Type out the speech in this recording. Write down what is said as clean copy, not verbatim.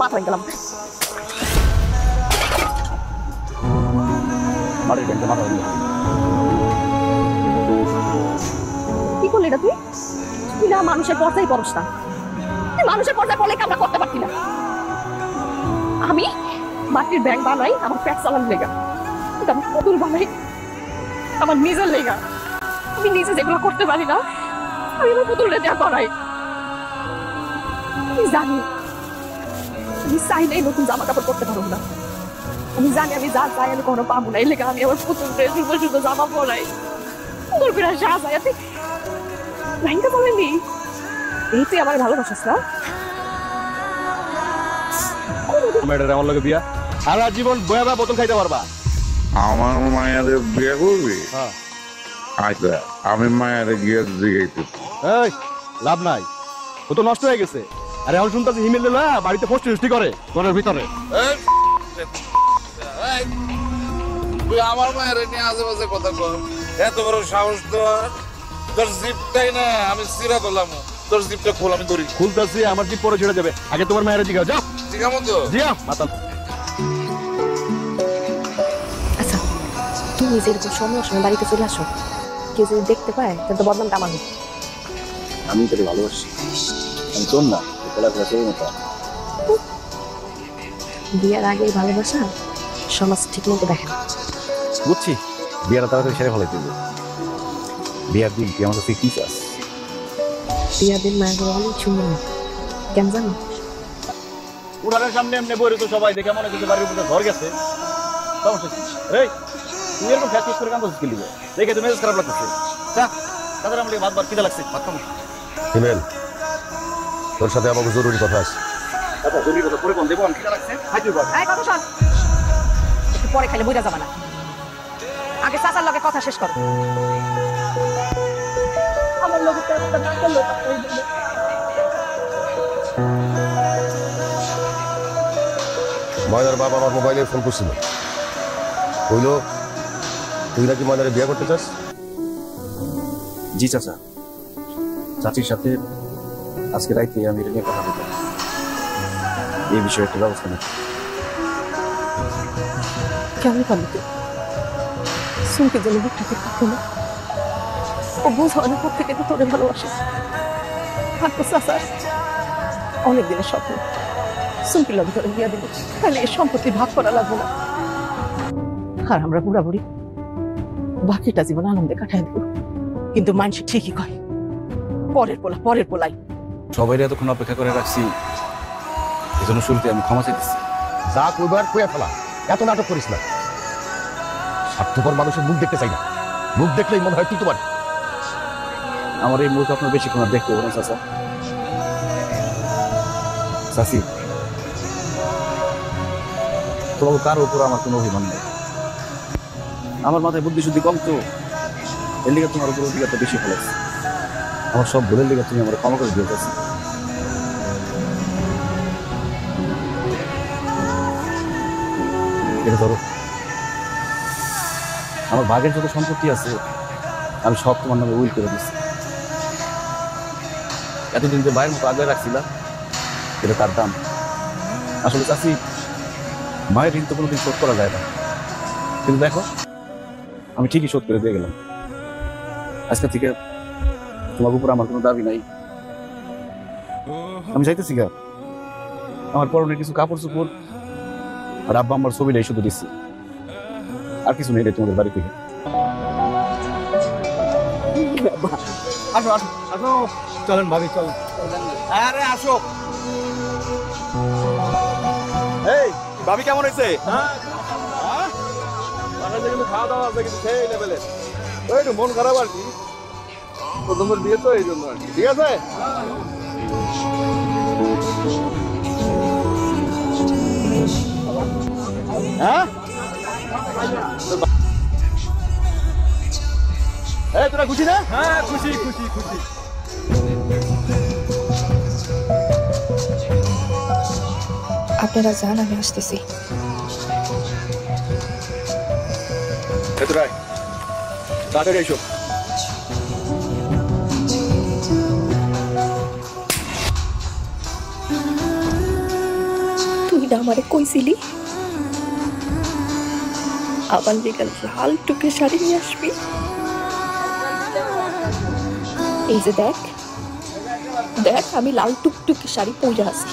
মাথা গেলাম। কি করলি এটা তুই? তুই না মানুষের পর্যায়ে পড়স না, তুই মানুষের পর্যায়ে পড়লে কামনা করতে পারতি না। আমি মাটির ব্যাংক বানাই আমার পেট চালানোর লেগা, কিন্তু আমি পুতুল বানাই আমার নিজের লেগা। আমি নিজে যেগুলো করতে পারি না আমি আমার পুতুলটা দেয়া করাই। আমি জানি আমি চাইলেই নতুন জামা কাপড় করতে পারবো না, আমি জানি আমি যা চাই আমি কোনো পাবো না, এই লেগে আমি আমার পুতুলটা সুন্দর সুন্দর জামা পরাই, পুতুল করে সাজাই। আপনি লাইনটা বলেনি এই তুই আমার ভালোবাসিস না? আমার লগে বিয়া সারা জীবন বয়া বয়া বোতল খাইতে পারবা। আমার মায়ের বিয়ে করবি? আচ্ছা আমি মায়ের গিয়ে জিগাইতেছি। এই লাভ নাই, ও তো নষ্ট হয়ে গেছে। আরে এখন শুনতেছি হিমেল দিলা বাড়িতে পোস্ট সৃষ্টি করে ঘরের ভিতরে। তুই আমার মায়ের নিয়ে আশেপাশে কথা কর, এত বড় সাহস তোর জিপটাই না আমি সিরা করলাম, তোর জিপটা খোল আমি ধরি। খুলতেছি আমার জিপ পরে ছেড়ে যাবে, আগে তোমার মায়ের দিকে যাও। জিগামো তো জিয়া মাতাল। আচ্ছা তুমি যেরকম সময় সময় বাড়িতে চলে আসো, কেউ যদি দেখতে পায় তাহলে তো বদনামটা আমার। আমি তোকে ভালোবাসি, আমি তোর না খেলাধুলা সেই মতো। বিয়ের আগে ভালোবাসা সমাজ ঠিক মতো দেখে না। বুঝছি, বিয়েটা তাড়াতাড়ি সেরে ফেলে দিল। বিয়ার দিন তুই আমাকে ফিক্স আস। বিয়ের দিন মায়ের অনেক সুন্দর, কেন জানো? উড়ানের সামনে এমনি বই তো সবাই দেখে মনে করছে বাড়ির উপরে ঘর গেছে। সমস্যা কি? এই তুই এরকম ফ্যাস করে কান্দছিস কি লিগে? দেখে তো মেজাজ খারাপ লাগতেছে। যা তাদের আমাকে ভাত বার খিদে লাগছে, ভাত খাবো। হিমেল, তোর সাথে আমাকে জরুরি কথা আছে। আচ্ছা জরুরি কথা পরে কোন দেবো, আমি খিদে লাগছে খাইতে পারবো। এই কথা শোন, একটু পরে খাইলে বুঝা যাবে না, আগে চাচার লগে কথা শেষ করো। আমার লগে তো একটা না করলে ময়নার বাবা আমার মোবাইলে ফোন করছিল, বললো তুই নাকি ময়নারে বিয়ে করতে চাস। জি চাচা, চাচির সাথে আজকে রাইতে আমি এটা নিয়ে কথা বলতে এই বিষয়ে একটা ব্যবস্থা নেই। কেমন পারলি তুই? শুনতে জন্য বুকটাকে কাঁপলো না, ও বোঝানোর পর থেকে তো তোরে ভালোবাসে। আর তো চাচা অনেক দিনের স্বপ্ন সুমকির লগে তোরে বিয়া দিল, তাহলে এই সম্পত্তি ভাগ করা লাগবো না, আর আমরা বুড়া বুড়ি বাকিটা জীবন আনন্দে কাটাই দেব। কিন্তু মানুষ ঠিকই কয় পরের পোলাই। সবাই এতক্ষণ অপেক্ষা করে রাখছি, এই জন্য শুরুতে আমি ক্ষমা চাইতেছি। যা কইবার কইয়া ফেলা, এত নাটক করিস না। স্বার্থপর মানুষের মুখ দেখতে চাই না, মুখ দেখলেই মনে হয় তুই তোমার। আমার এই মুখ আপনার বেশিক্ষণ আর দেখতে হবে না চাচা। চাচি, তোমার কার উপর আমার কোনো অভিমান নেই। আমার মাথায় বুদ্ধি শুদ্ধি কম তো, এর লিগে তোমার উপর অধিকারটা বেশি ফেলেছে। আমার সব ভুলের লিগে তুমি আমার ক্ষমা করে দিয়ে চাচ্ছি। এটা ধরো, আমার ভাগের যত সম্পত্তি আছে আমি সব তোমার নামে উইল করে দিচ্ছি। এতদিন যে ভাইয়ের মতো আগলে রাখছিলাম, এটা তার দাম। আসলে চাষি মায়ের ঋণ তো কোনোদিন শোধ করা যায় না, কিন্তু দেখো আমি ঠিকই শোধ করে দিয়ে গেলাম। আজকে থেকে তোমার উপর আমার কোনো দাবি নাই। আমি চাইতেছি গা আমার পরনের কিছু কাপড় চোপড় আর আব্বা আমার ছবিটাই শুধু দিচ্ছি, আর কিছু নেই রে তোমাদের বাড়ি থেকে। আসো আসো আসো, চলেন ভাবি চলেন। আরে আসো। এই ভাবি কেমন হয়েছে? কিন্তু খাওয়া দাওয়া আছে, কিন্তু সেই লেভেলের। ওই একটু মন খারাপ আর কি, প্রথমবার বিয়ে তো এই জন্য আর কি। ঠিক আছে হ্যাঁ। এই তোরা খুশি না? হ্যাঁ খুশি খুশি খুশি। আপনারা যান, আমি আসতেছি। ভেতরে তাড়াতাড়ি এসো। তুই না আমারে কইছিলি আবার বিকাল লাল টুকে শাড়ি নিয়ে আসবি। এই যে দেখ দেখ আমি লাল টুকটুকে শাড়ি পরে আছি।